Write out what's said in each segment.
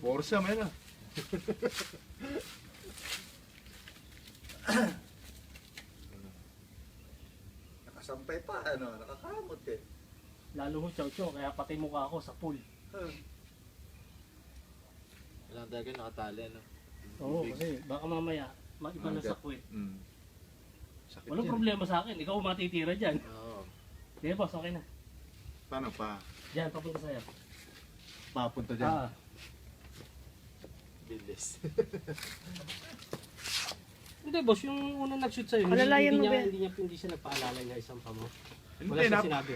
Forza, may na. Nakasampay pa, ano, nakakamot eh. Lalo ho chow-chow, kaya pati mukha ako sa pool. Walang talaga nakatali, no? Oo, kasi baka mamaya, iba na sa kwet. Sakit Walang yan. problema sa akin, ikaw matitira dyan. Oo. Di boss, okay na. Paano pa? Dyan, papunta sa'yo. Papunta dyan. Ah, Bilis. hindi boss, yung unang nag-shoot sa'yo, Alalayan mo ba? hindi siya nagpaalala niya isang pa mo. Hindi, Wala siya sinabi.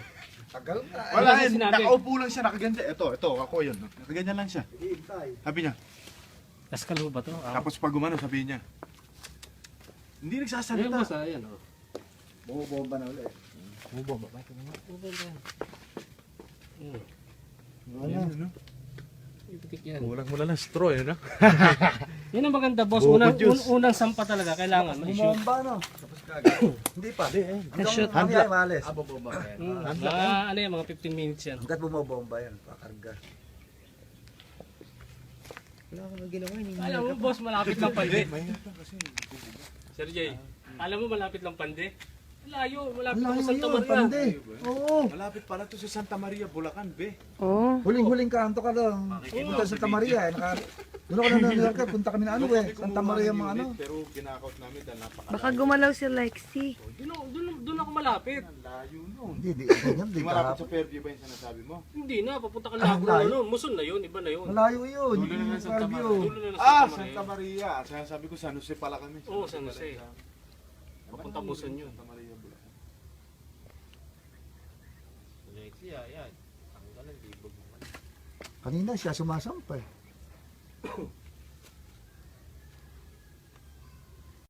Tagal na. Wala siya yan. sinabi. Nakaupo lang siya, nakaganyan. Ito, ako yun. Nakaganyan lang siya. Hihintay. Sabi niya. Kaskal ho ba to? Tapos pag gumano, sabi niya. Hindi Ayun nagsasalita. boss, ayan o. Bumubomba na ulit. Bumaba ba? Wala. Ano? Ipitik yan. Kulang mo na lang straw, eh, no? Yan ang maganda boss, Bukod juice. unang sampa talaga, kailangan ma-shoot. Bumomba, no? Tapos kagad. Hindi pa. Na-shoot. Hanggang mamaya malis. Bumaba yan. Mga ano yan, mga 15 minutes yan. Hanggat bumobomba yan, pakarga. Wala akong ginawa. Alam mo boss, malapit lang pande. Mahirap lang kasi. Sir Jay, alam mo malapit lang pande? Layo, malapit Layo lang sa Santa yun, Maria. pande. Oo. Malapit pala to sa Santa Maria, Bulacan, be. Oo. Huling-huling kanto ka lang. Punta sa Santa Maria. Doon ako na New York, punta kami na ano eh. Santa Maria mga ano. Pero kinakaut namin dahil napaka. Baka gumalaw si Lexi. Doon ako malapit. Layo nun. Hindi Di malapit ka. sa Fairview ba yung sinasabi mo? Hindi na, papunta ka lang layo. ano, Muson na yun, iba na yun. Malayo yun. Dulo na ng Santa Fairview. Dulo na ng Ah, Santa Santa Maria. Maria. Sabi ko, San Jose pala kami. Oo, San Jose. Papunta Muson yun. Santa Maria, Bulacan. Lexi, ayan. Ang galang, libog naman. Kanina siya sumasampay.